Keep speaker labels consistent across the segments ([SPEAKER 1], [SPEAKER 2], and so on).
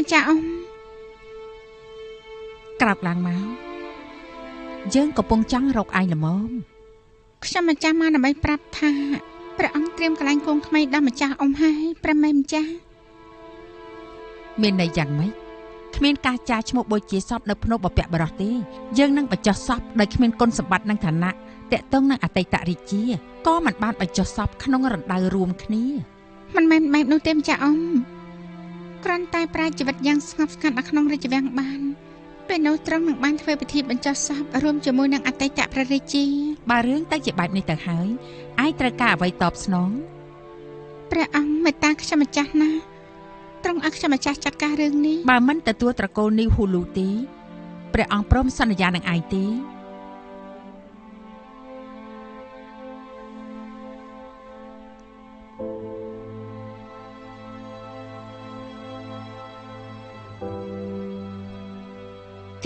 [SPEAKER 1] ម្ចាស់អ៊ំ
[SPEAKER 2] ក្រោកឡើងមកយើងកំពុងចង់រកឯងល្មម
[SPEAKER 1] ខ្ញុំម្ចាស់មកដើម្បីប្រាប់ថាព្រះអង្គត្រៀមកន្លែងគង់ថ្មីដល់ម្ចាស់អ៊ំហើយព្រះមេម្ចាស់
[SPEAKER 2] មានន័យយ៉ាងម៉េចគ្មានការចាឈ្មោះបូជាសពនៅភ្នំបព្វបរោះទេយើងនឹងបញ្ចុះសពដោយគ្មានគុណសម្បត្តិនិងឋានៈតាក់ទងនឹងអតីតរាជាក៏មិនបានបញ្ចុះសពក្នុងរណ្ដៅរួមគ្នា
[SPEAKER 1] មិនមែនបែបនោះទេម្ចាស់អ៊ំគ្រាន់តែប្រាជ្ញជីវិតយ៉ាងស្ងប់ស្ងាត់នៅក្នុងរាជវាំងបានពេលនោះត្រង់នឹងបានធ្វើពិធីបញ្ចុះសពរួមជាមួយនឹងអតីតព្រះរាជា
[SPEAKER 2] បើរឿងទៅជាបែបនេះទៅហើយឯងត្រូវការអ្វីតបស្នង
[SPEAKER 1] ព្រះអង្គមេត្តាខ្ញុំម្ចាស់ណាត្រង់ឲ្យខ្ញុំម្ចាស់ចាត់ការរឿងនេះ
[SPEAKER 2] បើមិនទទួលត្រកូលនីវហ៊ូលូទេព្រះអង្គព្រមសន្យានឹងឯងទេ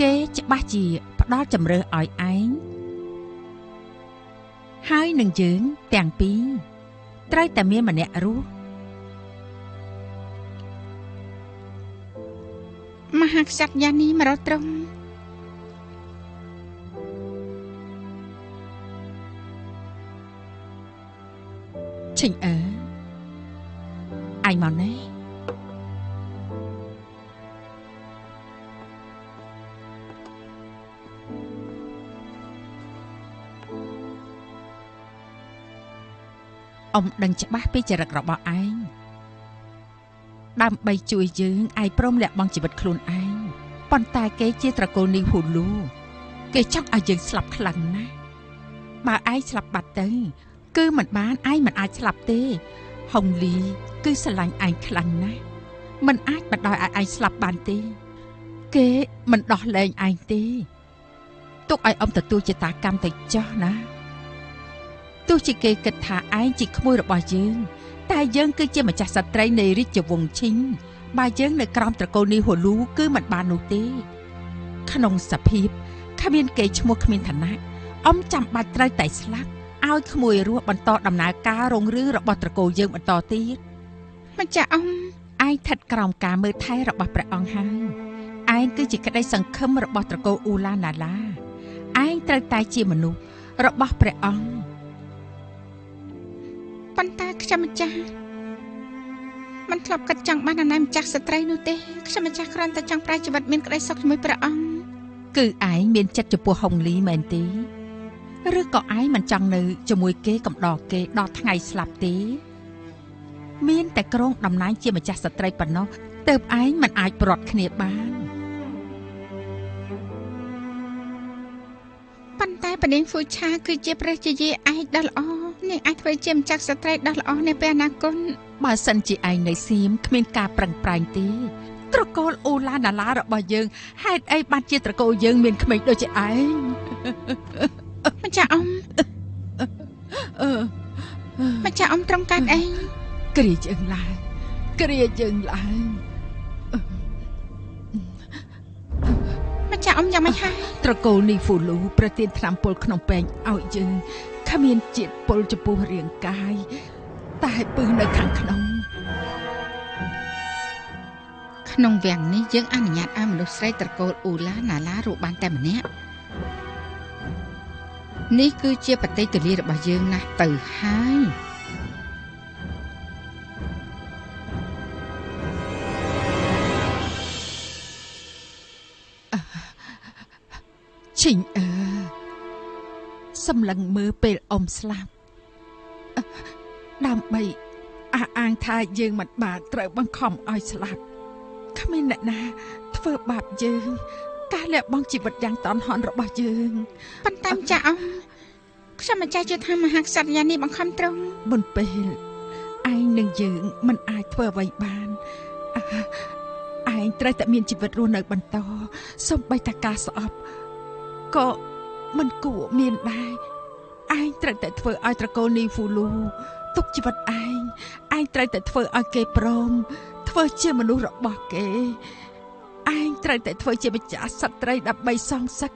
[SPEAKER 2] គេច្បាស់ជាផ្ដល់ជំរឿសឲ្យឯងហើយនឹងយើងទាំងពីរត្រូវតែមានម្នាក់រស់
[SPEAKER 1] មហាក្សត្រយ៉ានីមករត់ត្រង់
[SPEAKER 2] ឈិញអើឯងមកណែអ៊ំដឹងច្បាស់ពីចរិតរបស់ឯងដើម្បីជួយយើងឯងព្រមលះបង់ជីវិតខ្លួនឯងប៉ុន្តែគេជាត្រកូលនីវហ៊ូលូគេចង់ឲ្យយើងស្លាប់ខ្លាំងណាស់បើឯងស្លាប់បាត់ទៅគឺមិនបានឯងមិនអាចស្លាប់ទេហុងលីគឺស្រឡាញ់ឯងខ្លាំងណាស់មិនអាចបណ្ដោយឲ្យឯងស្លាប់បានទេគេមិនដោះលែងឯងទេទុកឲ្យអ៊ំទទួលចតាកម្មទៅចោះណាទោះជាគេគិតថាឯងជាក្មួយរបស់យើងតែយើងគឺជាម្ចាស់ស្ត្រីនៃរាជវង្សឈិងបើយើងនៅក្រោមត្រកូលនីវហ៊ូលូគឺមិនបាននោះទេក្នុងសភាពគ្មានគេឈ្មោះគ្មានឋានៈអ៊ំចាំបាច់ត្រូវតែស្លាប់ឲ្យក្មួយរស់បន្តដំណើរការរុងរឿងរបស់ត្រកូលយើងបន្តទៀតម្
[SPEAKER 1] ចាស់អ៊ំ
[SPEAKER 2] ឯងស្ថិតក្រោមការមើលថែរបស់ព្រះអង្គហើយឯងគឺជាក្តីសង្ឃឹមរបស់ត្រកូលអ៊ូឡាណាឡាឯងត្រូវតែជាមនុស្សរបស់ព្រះអង្គ
[SPEAKER 1] ប៉ុន្តែខ្ញុំម្ចាស់មិនធ្លាប់គិតចង់បានអាណាម្ចាស់ស្ត្រីនោះទេខ្ញុំម្ចាស់គ្រាន់តែចង់ប្រាជ្ញជីវិតមានក្តីសុខជាមួយព្រះអង្គ
[SPEAKER 2] គឺឯងមានចិត្តចំពោះហុងលីមែនទេឬក៏ឯងមិនចង់នៅជាមួយគេកំដរគេដល់ថ្ងៃស្លាប់ទេមានតែក្រុងតំណែងជាម្ចាស់ស្ត្រីប៉ុណ្ណោះទើបឯងមិនអាចប្រត់គ្នាបាន
[SPEAKER 1] ប៉ុន្តែប៉នាងហ្វូឆាគឺជាព្រះជាយាឯកដ៏ល្អនាងអាចធ្វើជាម្ចាស់ស្ត្រីដ៏ល្អនៅពេលអនាគត
[SPEAKER 2] បើសិនជាឯងនៅសៀមគ្មានការប្រឹងប្រែងទេត្រកូលអ៊ូឡាណាឡារបស់យើងហេតុអីបានជាត្រកូលយើងមានក្មេងដូចជាឯង
[SPEAKER 1] ម្ចាស់អ៊ំម្ចាស់អ៊ំត្រង់កាត់អី
[SPEAKER 2] គ្រាយើងឡើងគ្រាយើងឡើង
[SPEAKER 1] ម្ចាស់អ៊ំយ៉ាងម៉េចហើយ
[SPEAKER 2] ត្រកូលនីវហ៊ូលូប្រទានថ្នាំពុលក្នុងពេងឲ្យយើងគ្មានជាតិពុលចំពោះរាងកាយតែពឹសនៅខាង
[SPEAKER 1] ក្នុងវាំងនេះយើងអនុញ្ញាតឲ្យមនុស្សស្រីត្រកូលអ៊ូឡាណាឡារស់បានតែម្នាក់នេះគឺជាបតីទលារបស់យើងណាស់ទៅហើយ
[SPEAKER 2] ឈិញសម្លឹងមើលពេលអ៊ំស្លាប់ដើម្បីអះអាងថាយើងមិនបានត្រូវបង្ខំឲ្យស្លាប់គ្មានអ្នកណាធ្វើបាបយើងការលះបង់ជីវិតយ៉ាងតន់ហន់របស់យើង
[SPEAKER 1] ប៉ុន្តែម្ចាស់អ៊ំខ្ញុំម្ចាស់ជឿថាមហាក្សត្រយ៉ានេះបង្ខំត្រង់
[SPEAKER 2] មុនពេលឯងនិងយើងមិនអាចធ្វើអ្វីបានឯងត្រូវតែមានជីវិតរស់នៅបន្តសូម្បីតែការស្អប់ក៏មិនគួរមានដែរឯងត្រូវតែធ្វើឲ្យត្រកូលនីវហ៊ូលូទុកជីវិតឯងត្រូវតែធ្វើឲ្យគេព្រមធ្វើជាមនុស្សរបស់គេឯងត្រូវតែធ្វើជាម្ចាស់ស្ត្រីដើម្បីសងសឹក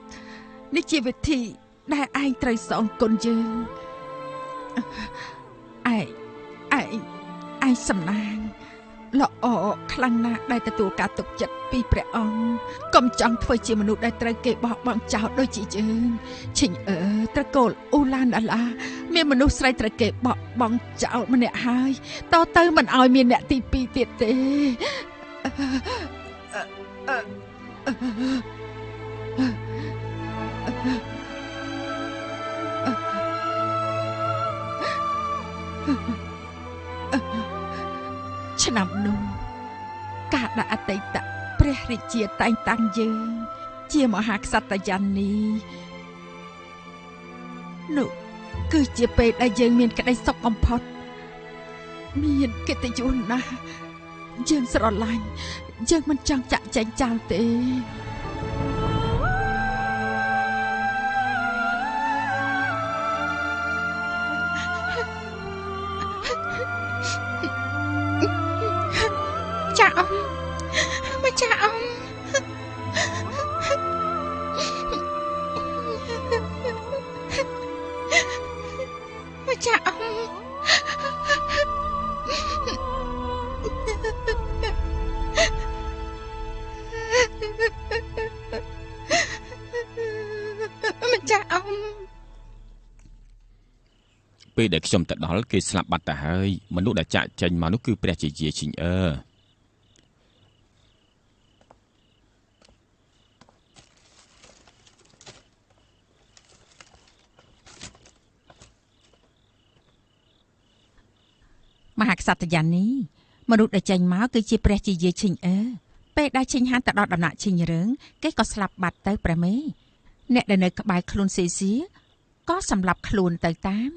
[SPEAKER 2] នេះជាវិធីដែលឯងត្រូវសងគុណយើងឯងសំណាង ល្អខ្លាំងណាស់ដែលទទួលការទុកចិត្តពីព្រះអង្គកុំចង់ធ្វើជាមនុស្សដែលត្រូវគេបោះបង់ចោលដូចជាយើងឈិញត្រកូលអ៊ូឡានដាឡាមានមនុស្សស្រីត្រូវគេបោះបង់ចោលម្នាក់ហើយតទៅមិនឲ្យមានអ្នកទី2ទៀតទេឆ្នាំនោះការដាក់អតីតព្រះរាជាតែងតាំងយើងជាមហាក្សត្រយានីនោះគឺជាពេលដែលយើងមានក្តីសុខបំផុតមានកិត្តិយសណាស់យើងស្រឡាញ់យើងមិនចង់ចាក់ចែងចោលទេ
[SPEAKER 3] ពេលដែលខ្ញុំទៅដល់គេស្លាប់បាត់ទៅហើយមនុស្សដែលចាក់ចេញមកនោះគឺព្រះជាយាឈិញ
[SPEAKER 2] មហាក្សត្រយានីមនុស្សដែលចេញមកគឺជាព្រះជាយាឈិញពេលដែលឈិញហានទៅដល់ដំណាក់ឈិញរឿងគេក៏ស្លាប់បាត់ទៅព្រះមេអ្នកដែលនៅក្បែរខ្លួនសេស៊ីក៏សម្លាប់ខ្លួនទៅតាម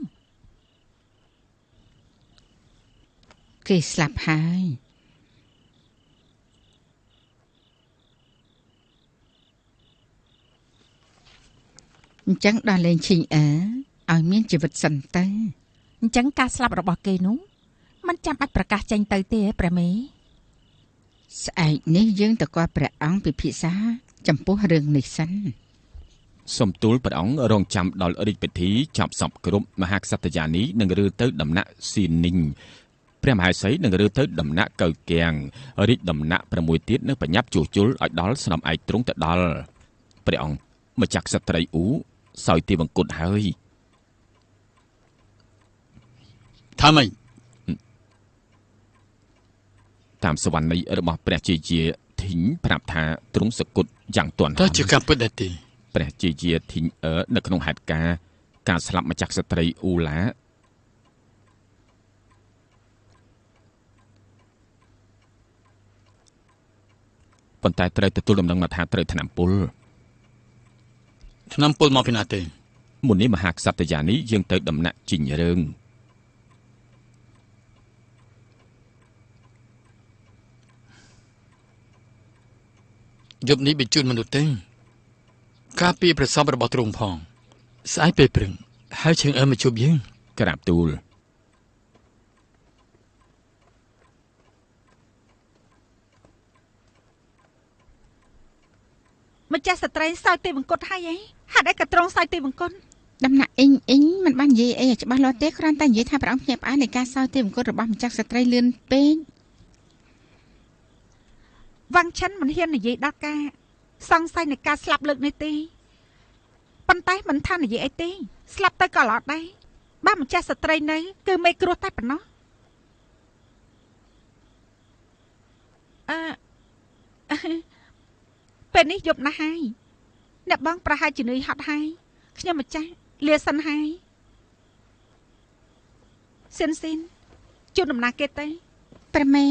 [SPEAKER 1] គេស្លាប់ហើយអញ្ចឹងដល់លេងឈិញឲ្យមានជីវិតសិនទៅ
[SPEAKER 2] អញ្ចឹងការស្លាប់របស់គេនោះมันចាំបាច់ប្រកាសចេញទៅទេព្រះមេ
[SPEAKER 1] ស្អែកនេះយើងទៅគាល់ព្រះអង្គពិភាក្សាចំពោះរឿងនេះសិន
[SPEAKER 3] សូមទូលព្រះអង្គរងចាំដល់រាជពិធីចាប់សពគ្រប់មហាក្សត្រយានីនឹងរើទៅដំណាក់ស៊ីនីងព្រះមហេសីនឹងរើទៅដំណាក់កៅកៀងរាជដំណាក់6ទៀតនឹងបញ្ញាប់ជួសជុលឲ្យដល់ស្នំឯកទ្រង់ទៅដល់ព្រះអង្គម្ចាស់ក្សត្រីអ៊ូសោយទីបង្គត់ហើយ
[SPEAKER 4] ថាម៉េច
[SPEAKER 3] តាមសវណ្ណីរបស់ព្រះជាយាធីងប្រាប់ថាទ្រង់សគត់យ៉ាងទាន់
[SPEAKER 4] តើជាការពិតដែរទេ
[SPEAKER 3] ព្រះជាយាធីងនៅក្នុងហេតុការស្លាប់ម្ចាស់ក្សត្រីអ៊ូឡាប៉ុន្តែត្រូវទទួលដំណឹងមកថាត្រូវថ្នាំពុល
[SPEAKER 4] មកពីណាទេ
[SPEAKER 3] មុននេះមហាក្សត្រយានីយើងទៅដំណាក់ជីងរឿង
[SPEAKER 4] យប់នេះបញ្ជូនមនុស្សទេការពីប្រសពរបស់ទ្រង់ផងស្អែកពេលព្រឹងហើយឈឹងមកជួបយើង
[SPEAKER 3] ក្រាបទូល
[SPEAKER 2] ម្ចាស់ស្ត្រីសោយទេបង្គត់ហើយហេតុអីក៏ទ្រង់សោយទេបង្គត់
[SPEAKER 1] ដំណាក់អ៊ីងមិនបាននិយាយអីច្បាស់លាស់ទេគ្រាន់តែនិយាយថាព្រះអង្គភ្ញាក់ផ្អើលនៃការសោយទេបង្គត់របស់ម្ចាស់ស្ត្រីលឿនពេក
[SPEAKER 2] វ៉ាងឆិនមិនហ៊ាននិយាយដល់ការសង្ស័យនៃការស្លាប់លើកនេះទេប៉ុន្តែមិនថានិយាយអីទេស្លាប់ទៅក៏ល្អដែរបើម្ចាស់ស្ត្រីនៅគឺមេគ្រោះតែប៉ុណ្ណោះពេលនេះយប់ណាស់ហើយអ្នកបងប្រហែលជានឿយហត់ហើយខ្ញុំម្ចាស់លាសិនហើយស៊ីនជួនដំណើរគេទៅ
[SPEAKER 1] ព្រះមេ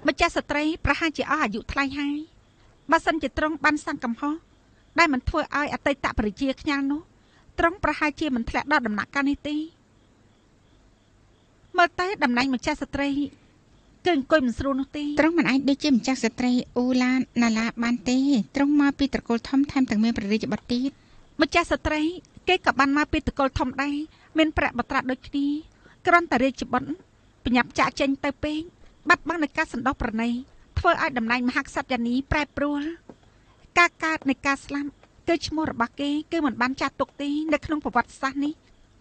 [SPEAKER 2] ម្ចាស់ស្ត្រីប្រហែលជាអស់អាយុថ្លៃហើយបើសិនជាទ្រង់បានសាំងកំហុសដែលមិនធ្វើឲ្យអតីតប្រជាខ្ញាល់នោះទ្រង់ប្រហែលជាមិនធ្លាក់ដល់ដំណាក់កាលនេះទេមើលទៅតំណែងម្ចាស់ស្ត្រីគឺអង្គុយមិនស្រួលនោះទេ
[SPEAKER 1] ទ្រង់មិនអាចដូចជាម្ចាស់ស្ត្រីអូឡាណាឡាបានទេទ្រង់មកពីត្រកូលធំថែមទាំងមានព្រះរាជបុត្រទៀតម្
[SPEAKER 2] ចាស់ស្ត្រីគេក៏បានមកពីត្រកូលធំដែរមានប្រាក់បត្រាដូចគ្នាគ្រាន់តែរាជបុត្របញ្ញាប់ចាក់ចេញទៅពេកបាត់បង់នៃការសន្តោសប្រណីធ្វើឲ្យតំណែងមហាក្សត្រយានីប្រែប្រួលការកើ នៃការស្លាប់គឺឈ្មោះរបស់គេគឺមិនបានចាត់ទុកទេនៅក្នុងប្រវត្តិសាស្ត្រនេះ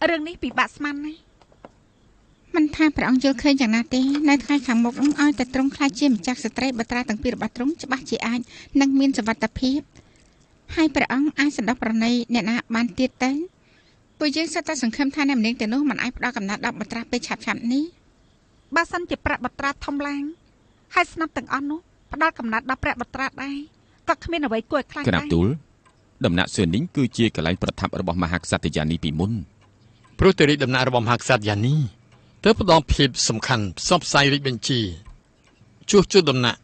[SPEAKER 2] រឿងនេះពិបាកស្មានណាស់
[SPEAKER 1] មិនថាព្រះអង្គយល់ឃើញយ៉ាងណាទេនៅថ្ងៃខាងមុខឲ្យតែទ្រង់ខ្លាចជាម្ចាស់ស្ត្រីបត្រាទាំងពីររបស់ទ្រង់ច្បាស់ជាអាចនឹងមានសុវត្ថិភាពហើយព្រះអង្គអាចសន្តោសប្រណីអ្នកណាបានទៀតទៅពួកយើងសុទ្ធតែសង្ឃឹមថាអ្នកម្នាងទៅនោះមិនអាចផ្ដល់កំណត់ដល់បត្រាពេលឆាប់ៗនេះ
[SPEAKER 2] បើសិនជាព្រះបត្រាធំឡើងហើយស្នប់ទាំងអស់នោះផ្ដល់កំណត់ដល់ព្រះបត្រាដែរក៏គ្មានអ្វីគួរឲ្យខ្លាចដែរ
[SPEAKER 3] ក្រាបទូលដំណាក់សឿននេះគឺជាកន្លែងប្រថាប់របស់មហាក្សត្រយានីពីមុន
[SPEAKER 4] ព្រោះតែរាជដំណាក់របស់មហាក្សត្រយានីទើបផ្ដល់ភាពសំខាន់ផ្សព្វផ្សាយរាជបញ្ជាជួសជុលដំណាក់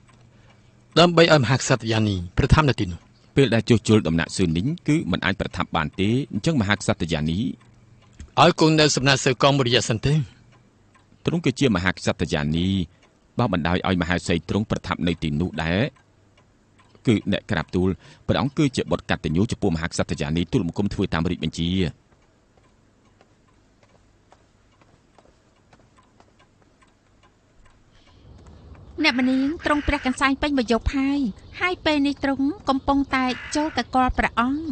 [SPEAKER 4] ដើម្បីឲ្យមហាក្សត្រយានីប្រថាប់នៅទីនោះ
[SPEAKER 3] ពេលដែលជួសជុលដំណាក់សឿននេះគឺមិនអាចប្រថាប់បានទេអញ្ចឹងមហាក្សត្រយានី
[SPEAKER 4] ឲ្យគង់នៅសំណាក់សើកងមួយរយៈសិនទេ
[SPEAKER 3] ទ្រង់គឺជាមហាក្សត្រយានីបើបណ្ដោយឲ្យមហេសីទ្រង់ប្រថាប់នៅទីនោះដែរគឺអ្នកក្រាបទូលព្រះអង្គគឺជាបុត្រកតញ្ញូចំពោះមហាក្សត្រយានីទូលបង្គំធ្វើតាមរាជបញ្ជា
[SPEAKER 2] អ្នកម្នាងទ្រង់ព្រះកន្សែងពេញមកយកហើយពេលនេះទ្រង់កំពុងតែចូលកកល់ព្រះអង្គ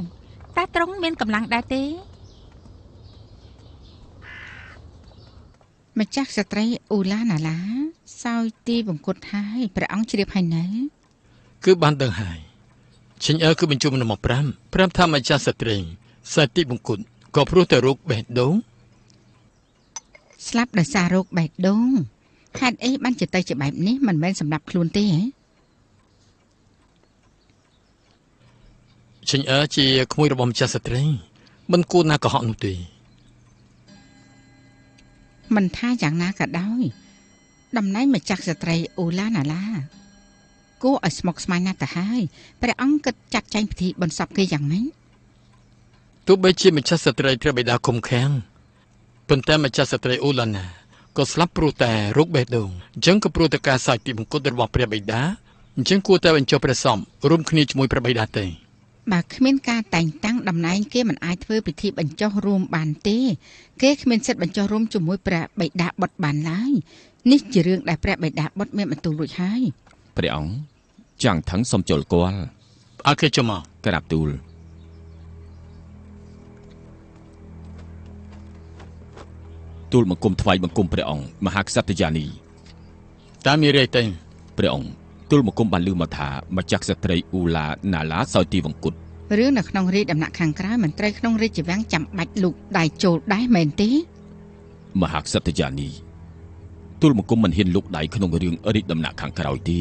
[SPEAKER 2] តែទ្រង់មានកម្លាំងដែរទេ
[SPEAKER 1] ម្ចាស់ស្ត្រីអូឡាណាឡាសោយទីបង្គត់ហើយព្រះអង្គជ្រាបហើយនៅ
[SPEAKER 4] គឺបានដឹងហើយឈិញអើគឺបញ្ជុំមក5ថាម្ចាស់ស្ត្រីសោយទីបង្គត់ក៏ព្រោះតែរោគបេះដូង
[SPEAKER 1] ស្លាប់ដោយសាររោគបេះដូងហេតុអីបានជាទៅជាបែបនេះមិនមែនសម្រាប់ខ្លួនទេហ៎
[SPEAKER 4] ឈិញអើជាក្មួយរបស់ម្ចាស់ស្ត្រីមិនគួរណាកុហកនោះទេ
[SPEAKER 1] មិនថាយ៉ាងណាក៏ដោយតំណែងម្ចាស់ស្ត្រីអូឡាណាឡាគួរឲ្យស្មុគស្មាញណាស់ទៅហើយព្រះអង្គគិតចាត់ចែងពិធីបុណ្យសពគេយ៉ាងម៉េច
[SPEAKER 4] ទោះបីជាម្ចាស់ស្ត្រីព្រះបិតាឃុំឃាំងប៉ុន្តែម្ចាស់ស្ត្រីអូឡាណាក៏ស្លាប់ព្រោះតែរោគបេះដូងអញ្ចឹងក៏ព្រោះតែការសោយទីបង្គត់របស់ព្រះបិតាអញ្ចឹងគួរតែបញ្ចុះព្រះសមរួមគ្នាជាមួយព្រះបិតាទេ
[SPEAKER 1] បើគ្មានការតែងតាំងតំណែងគេមិនអាចធ្វើពិធីបញ្ចុះរួមបានទេគេគ្មានសិទ្ធិបញ្ចុះរួមជាមួយព្រះបិតាបុត្របានឡើយនេះជារឿងដែលព្រះបិតាបុត្រមានបន្ទូលរួចហើយ
[SPEAKER 3] ព្រះអង្គចាំងថឹងសុំចូលគាល់
[SPEAKER 4] អើគេចូលមក
[SPEAKER 3] ក្រាបទូលទូលបង្គំថ្វាយបង្គំព្រះអង្គមហាក្សត្រយានី
[SPEAKER 4] តាមមានរាយទេ
[SPEAKER 3] ព្រះអង្គទូលបង្គំបានឮមកថាម្ចាស់ស្ត្រីអ៊ូឡាណាឡាសោយទីវង្គត
[SPEAKER 1] រឿងនៅក្នុងរាជដំណាក់ខាងក្រៅមន្ត្រីក្នុងរាជវាំងចាំបាច់លូកដៃចូលដែរមែនទេ
[SPEAKER 3] មហាក្សត្រយានីទូលបង្គំមិនហ៊ានលូកដៃក្នុងរឿងរាជដំណាក់ខាងក្រៅទេ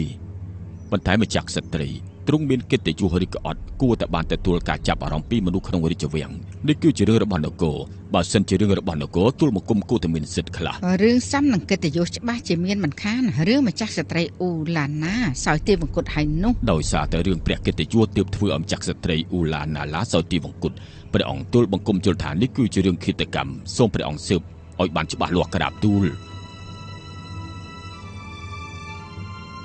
[SPEAKER 3] ប៉ុន្តែម្ចាស់ស្ត្រីទ្រង់មានកិត្តិយសឬក៏អត់គួរតែបានទទួលការចាប់អារម្មណ៍ពីមនុស្សក្នុងរាជវាំងនេះគឺជារឿងរបស់នគរបើសិនជារឿងរបស់នគរទូលបង្គំគួរតែមានសិទ្ធិខ្លះ
[SPEAKER 1] រឿងសំនឹងកិត្តិយសច្បាស់ជាមានមិនខានរឿងម្ចាស់ស្ត្រីអ៊ូឡាណាសោយទីវង្គតហើយនោះ
[SPEAKER 3] ដោយសារតែរឿងព្រះកិត្តិយសទើបធ្វើឲ្យម្ចាស់ស្ត្រីអ៊ូឡាណាឡាសោយទីវង្គតព្រះអង្គទូលបង្គំជល់ថានេះគឺជារឿងឃាតកម្មសូមព្រះអង្គស៊ើបឲ្យបានច្បាស់លាស់ក្រាបទូល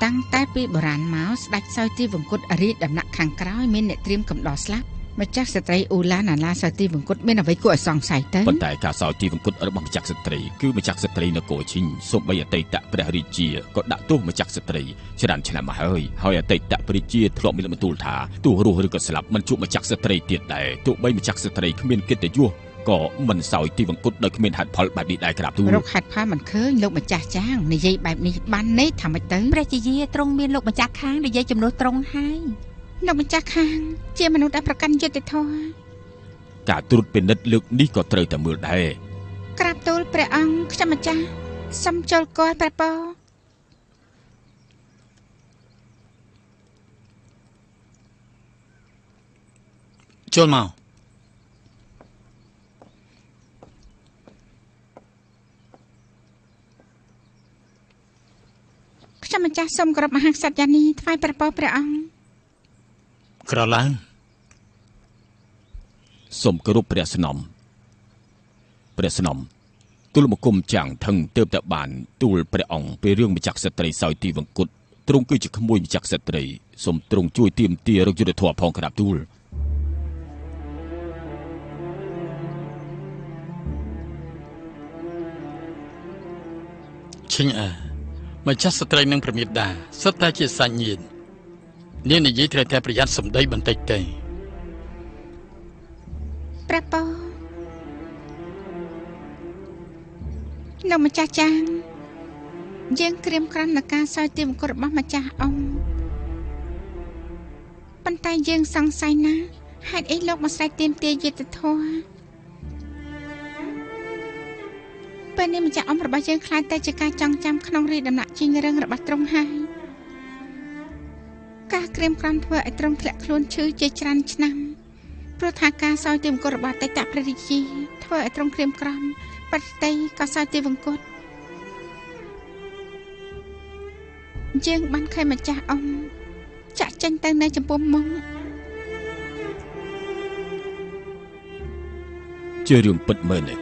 [SPEAKER 1] តាំងតែពីបុរាណមកស្ដេចសោយទីវង្គតរាជដំណាក់ខាងក្រោយមានអ្នកត្រៀមកំដរស្លាប់ម្ចាស់ស្ត្រីអ៊ូឡាណាឡាសោយទីវង្គតមានអ្វីគួរឲ្យសង្ស័យទៅ
[SPEAKER 3] ប៉ុន្តែការសោយទីវង្គតរបស់ម្ចាស់ស្ត្រីគឺម្ចាស់ស្ត្រីនគរឈិញសូម្បីអតីតព្រះរាជាក៏ដាក់ទោសម្ចាស់ស្ត្រីច្រើនឆ្នាំមកហើយអតីតព្រះរាជាធ្លាប់មានបន្ទូលថាទោះរស់ឬក៏ស្លាប់មិនជួបម្ចាស់ស្ត្រីទៀតដែរទោះបីម្ចាស់ស្ត្រីគ្មានកិត្តិយសក៏មិនសោយទីវង្គតដោយគ្មានហេតុផលបែបនេះដែរក្រាបទូល
[SPEAKER 1] រកហេតុផលមិនឃើញលោកម្ចាស់ចាងនិយាយបែបនេះបានន័យថាម៉េចទៅ
[SPEAKER 2] ព្រះជាយាទ្រង់មានលោកម្ចាស់ខាងនិយាយចំនួនត្រង់ហើយ
[SPEAKER 1] លោកម្ចាស់ខាងជាមនុស្សដែលប្រកាន់យុត្តិធម៌
[SPEAKER 3] ការត្រួតពិនិត្យលើកនេះក៏ត្រូវតែមើលដែរ
[SPEAKER 1] ក្រាបទូលព្រះអង្គខ្ញុំម្ចាស់សូមចូលគាល់ព្រះពរ
[SPEAKER 4] ចូលមក
[SPEAKER 1] ខ្ញុំម្ចាស់សូមគោរពមហាក្សត្រយានីថ្វាយព្រះពរព្រះអង្គ
[SPEAKER 4] ក្រឡាន
[SPEAKER 3] សូមគោរពព្រះស្នំទូលបង្គំចាំងថឹងទើបតែបានទូលព្រះអង្គពីរឿងម្ចាស់ស្ត្រីសោយទីវង្គតទ្រង់គឺជាក្មួយម្ចាស់ស្ត្រីសូមទ្រង់ជួយទាមទាររកយុត្តិធម៌ផងក្រាបទូល
[SPEAKER 4] ឈិញអើម្ចាស់ស្ត្រីនឹងប្រមាតាសិតតែជាសាច់ញាតិនាងនិយាយត្រូវតែប្រយ័ត្នសម្ដីបន្តិចទេ
[SPEAKER 1] ព្រះពរលោកម្ចាស់ចាងយើងក្រៀមក្រំនឹងការសោយទីមង្គលរបស់ម្ចាស់អង្គប៉ុន្តែយើងសង្ស័យណាស់ហេតុអីលោកមកស្រែកទាមទារយុត្តិធម៌ពេលនេះម្ចាស់អង្គរបស់យើងខ្លាចតែជាការចងចាំក្នុងរាជដំណាក់ជីងរឹងរបស់ទ្រង់ហើយការក្រៀមក្រំធ្វើឲ្យទ្រង់ធ្លាក់ខ្លួនឈឺជាច្រើនឆ្នាំព្រោះថាការសោយទីមង្គលរបស់តេតៈព្រះរាជាធ្វើឲ្យទ្រង់ក្រៀមក្រំបតីក៏សោយទីមង្គលយើងបានឃើញម្ចាស់អង្គចាក់ចេញទៅនៅចំពោះមុខ
[SPEAKER 3] ជារឿងពិតមែនទេ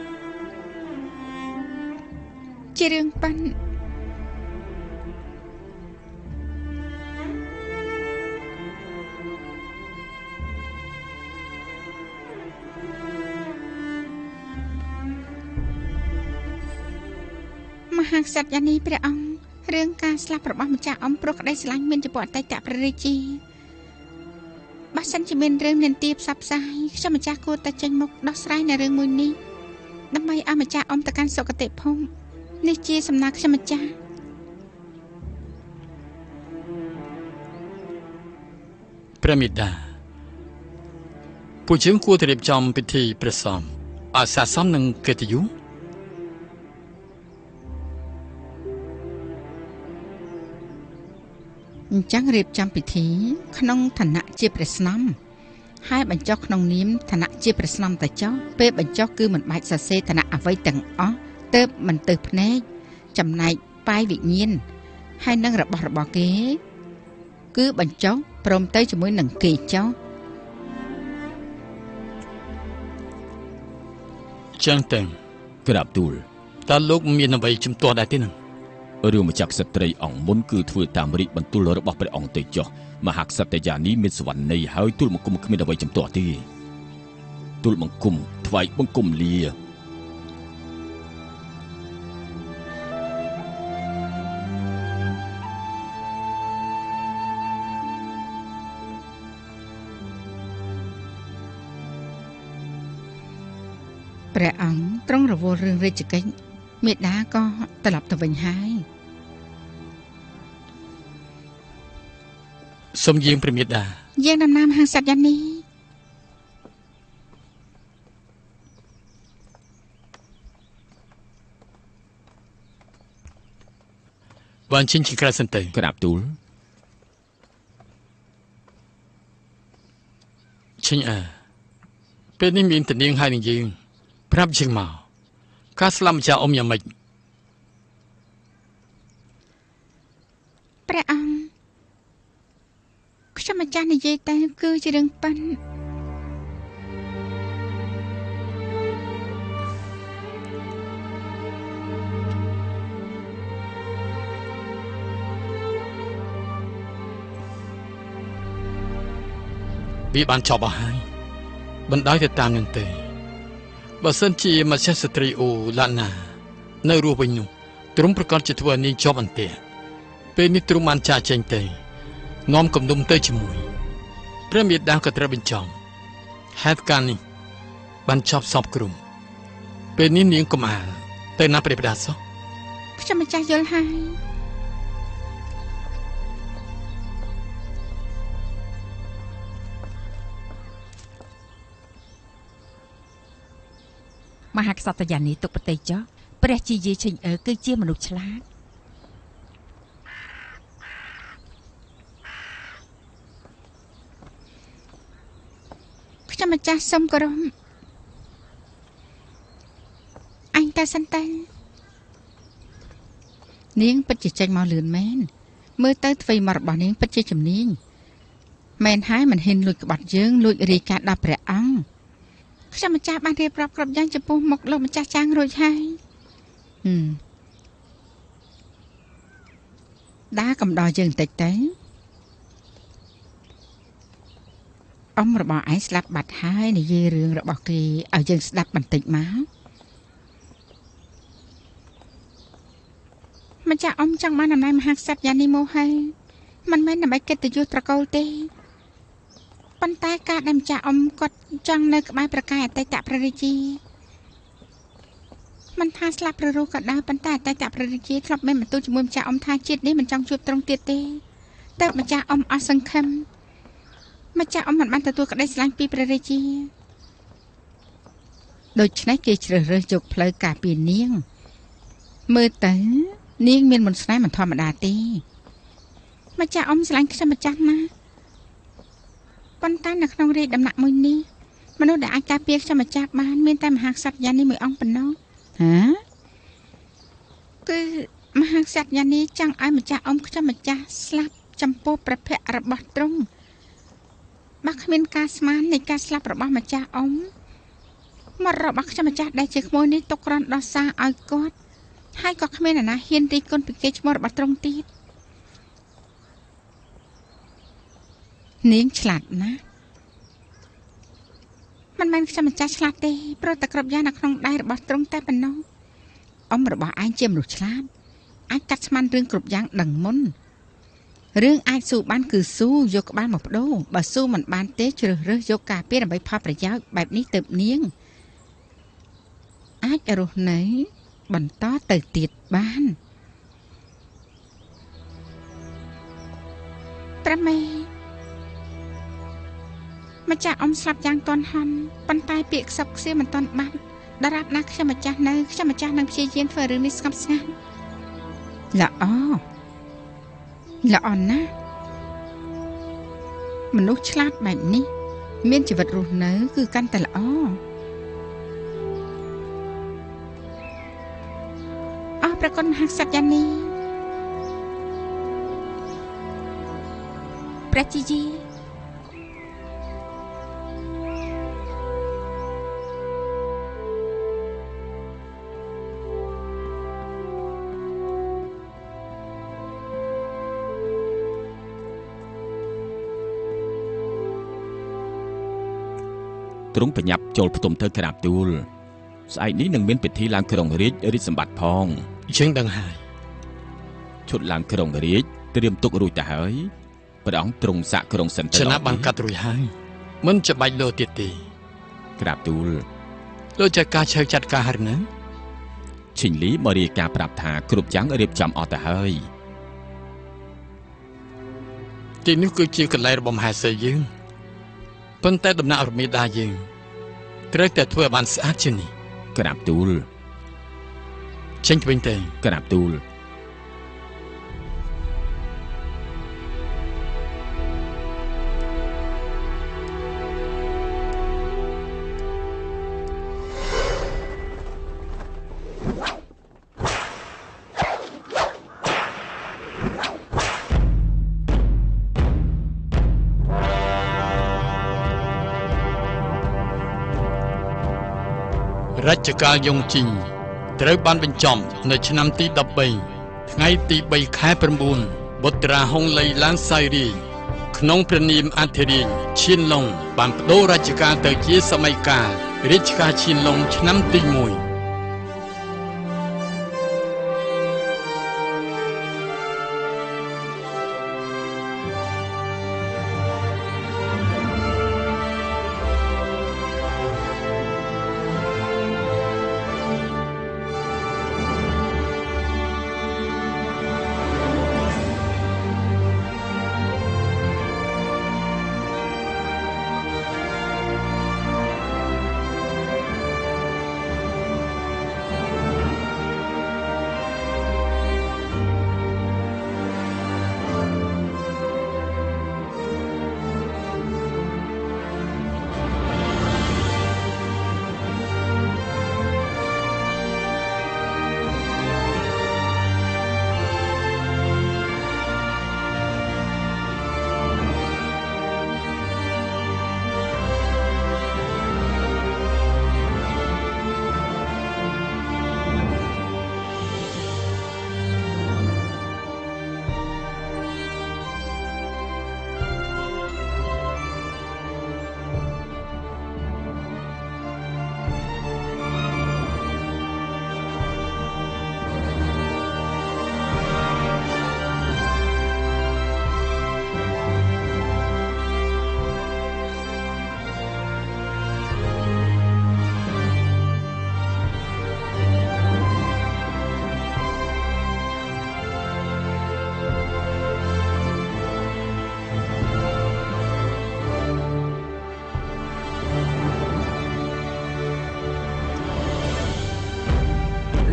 [SPEAKER 1] ជារឿងប៉ិនមហាក្សត្រយានីព្រះអង្គរឿងការស្លាប់របស់ម្ចាស់អង្គព្រោះក្តីស្រឡាញ់មានចំពោះអតីតព្រះរាជាបើសិនជាមានរឿងនាទីផ្សព្វផ្សាយខ្ញុំម្ចាស់គួរតែចេញមុខដោះស្រាយនៅរឿងមួយនេះដើម្បីឲ្យម្ចាស់អង្គទៅកាន់សុគតិភពនេះជាសំណើខ្ញុំម្ចាស់
[SPEAKER 4] ព្រះមេតាពួកយើងគួរតែរៀបចំពិធីព្រះសមឲ្យស័ក្តិសមនឹងកិត្តិយស
[SPEAKER 2] អញ្ចឹងរៀបចំពិធីក្នុងឋានៈជាព្រះស្នំហើយបញ្ចុះក្នុងនាមឋានៈជាព្រះស្នំតែចុះពេលបញ្ចុះគឺមិនបាច់សរសេរឋានៈអ្វីទាំងអស់ទើបមិនទៅភ្នែកចំណែកប៉ាយវិញ្ញាណហើយនឹងរបស់គេគឺបញ្ចុះព្រមទៅជាមួយនឹងគេចុះ
[SPEAKER 4] ចឹងទៅ
[SPEAKER 3] ក្រាបទូល
[SPEAKER 4] តើលោកមានអ្វីជំទាស់ដែរទេនឹង
[SPEAKER 3] រឿងម្ចាស់ក្សត្រីអង្គមុនគឺធ្វើតាមរាជបន្ទូលរបស់ព្រះអង្គទេចុះមហាក្សត្រយានីមានសវណ្ណីហើយទូលបង្គំគ្មានអ្វីចំទាស់ទេទូលបង្គំថ្វាយបង្គំលា
[SPEAKER 2] ព្រះអង្គទ្រង់រវល់រឿងរាជកិច្ចមេដាក៏ត្រឡប់ទៅវិញហើយ
[SPEAKER 4] សូមយាងព្រះមេដា
[SPEAKER 1] យាងដំណើរមហាក្សត្រយានី
[SPEAKER 4] បានជិញជាក្រៅសិនទៅ
[SPEAKER 3] ក្រាបទូល
[SPEAKER 4] ជិញពេលនេះមានតនាងហើយនឹងយើងប្រាប់ជាងមកការស្លាប់ម្ចាស់អ៊ំយ៉ាងម៉េច
[SPEAKER 1] ព្រះអង្គខ្ញុំម្ចាស់និយាយទៅគឺជារឿងប៉ិន
[SPEAKER 4] វាបានចប់អស់ហើយបណ្ដោយទៅតាមនឹងទេបើសិនជាមជ្ឈស្ត្រីអូឡាណានៅរស់វិញនោះទ្រង់ប្រកាសជាធ្វើនាងជាប់អន្ទាក់ពេលនេះទ្រង់បានចាកចេញទៅនាំគំនុំទៅជាមួយព្រះមេដាក៏ត្រូវបញ្ចប់ហេតុការណ៍នេះបានចប់សពក្រុមពេលនេះនាងកុំអាលទៅណាព្រះបិតាសោះ
[SPEAKER 1] ខ្ញុំម្ចាស់យល់ហើយ
[SPEAKER 2] មហាក្សត្រយានីទុកប្រទេសចុះព្រះជាយាយឆេងអើគឺជាមនុស្សឆ្លាត
[SPEAKER 1] ខ្ញុំម្ចាស់សូមគោរពអញទៅសិនទៅ
[SPEAKER 2] នាងពិតជាចេញមកលឿនមែនមើលទៅអ្វីមករបស់នាងពិតជាជំនាញមែនហើយមិនហ៊ានលួចក្បត់យើងលួចរាយការណ៍ដល់ព្រះអង្គ
[SPEAKER 1] ខ្ញុំម្ចាស់បានរៀបរាប់គ្រប់យ៉ាងចំពោះមុខលោកម្ចាស់ចាងរួចហើយ
[SPEAKER 2] ដាកំដរយើងបន្តិចទៅអ៊ំរបស់ឯងស្លាប់បាត់ហើយនិយាយរឿងរបស់គេឲ្យយើងស្ដាប់បន្តិចមកម្
[SPEAKER 1] ចាស់អ៊ំចង់បានអំណាចមហាក្សត្រយ៉ាងនេះមកហើយមិនមែនដើម្បីកិត្តិយសត្រកូលទេ ប៉ុន្តែការដែលម្ចាស់អ៊ំគាត់ចង់នៅក្បែរប្រកាយអតីតព្រះរាជាមិនថាស្លាប់ឬរស់ក៏ដោយប៉ុន្តែអតីតព្រះរាជាធ្លាប់មានបន្ទូលជាមួយម្ចាស់អ៊ំថាជាតិនេះមិនចង់ជួបទ្រង់ទៀតទេតែម្ចាស់អ៊ំអស់សង្ឃឹមម្ចាស់អ៊ំមិនបានទទួលក្តីស្រឡាញ់ពីព្រះរាជាដូច្នេះគេជ្រើសរើសយកផ្លូវការពារនាងមើលទៅនាងមានមន្តស្នេហ៍មិនធម្មតាទេម្ចាស់អ៊ំស្រឡាញ់ខ្ញុំម្ចាស់ណាប៉ុន្តែនៅក្នុងរាជដំណាក់មួយនេះមនុស្សដែលអាចការពារខ្ញុំម្ចាស់បានមានតែមហាក្សត្រយ៉ានីមួយអង្គប៉ុណ្ណោះហាគឺមហាក្សត្រយ៉ានីចង់ឲ្យម្ចាស់អ៊ំខ្ញុំម្ចាស់ស្លាប់ចំពោះព្រះភ័ក្ត្ររបស់ទ្រង់បើគ្មានការស្មាននៃការស្លាប់របស់ម្ចាស់អ៊ំមករបស់ខ្ញុំម្ចាស់ដែលជាក្មួយនេះទុកក្រន់ដោះសារឲ្យគាត់ហើយក៏គ្មានអ្នកណាហ៊ានរីកគុណពីគេឈ្មោះរបស់ទ្រង់ទៀតនាងឆ្លាតណាស់មិនមែនខ្ញុំម្ចាស់ឆ្លាតទេព្រោះតែគ្រប់យ៉ាងនៅក្នុងដៃរបស់ទ្រង់តែប៉ុណ្ណោះអ៊ំរបស់ឯងជាមនុស្សឆ្លាតអាចកាត់ស្មានរឿងគ្រប់យ៉ាងដឹងមុនរឿងអាចស៊ូបានគឺស៊ូយកក្បាលមកបដូរបើស៊ូមិនបានទេជ្រើសរើសយកការពារដើម្បីផលប្រយោជន៍បែបនេះទៅនាងអាចរស់នៅបន្តទៅទៀតបានត្រឹមម្ចាស់អ៊ំស្លាប់យ៉ាងទាន់ហន់ប៉ុន្តែពាក្យខ្សឹបខ្សៀមិនទាន់បាត់ដរាបណាខ្ញុំម្ចាស់នៅខ្ញុំម្ចាស់នឹងព្យាយាមធ្វើរឿងនេះស្ងប់ស្ងាត់ល្អណាស់មនុស្សឆ្លាតបែបនេះមានជីវិតរស់នៅគឺកាន់តែល្អប្រគុណមហាក្សត្រយ៉ានីព្រះជាយា
[SPEAKER 3] ទ្រង់ប្រញាប់ចូលផ្ទុំទៅក្រាបទូលស្អែកនេះនឹងមានពិធីឡើងក្រុងរាជរាជសម្បត្តិផង
[SPEAKER 4] ជាងដឹងហើយ
[SPEAKER 3] ឈុតឡើងក្រុងរាជត្រៀមទុករួចទៅហើយព្រះអង្គទ្រង់សាក់ក្រុងសិនទៅ
[SPEAKER 4] ចំណាប់បានកាត់រួចហើយមិនច្បាច់លោទៀតទេ
[SPEAKER 3] ក្រាបទូល
[SPEAKER 4] លោកចាការឆើចាត់ការហើយនឹង
[SPEAKER 3] ឈិញលីមករាយការណ៍ប្រាប់ថាគ្រប់យ៉ាងរៀបចំអស់ទៅហើយ
[SPEAKER 4] ទីនេះគឺជាកន្លែងរបស់មហាសេយើងប៉ុន្តែដំណាក់រមេដាយើងត្រូវតែធ្វើឲ្យបានស្អាតជាងនេះ
[SPEAKER 3] ក្រាបទូល
[SPEAKER 4] ចេញទៅវិញទៅ
[SPEAKER 3] ក្រាបទូល
[SPEAKER 4] រជ្ជកាលយងជីងត្រូវបានបញ្ចប់នៅឆ្នាំទី13ថ្ងៃទី3ខែ9បុត្រាហុងលីឡានសៃរីក្នុងព្រះនាមអធិរាជឈៀនឡុងបានបដូររជ្ជកាលទៅជាសម័យកាលរាជការឈៀនឡុងឆ្នាំទី1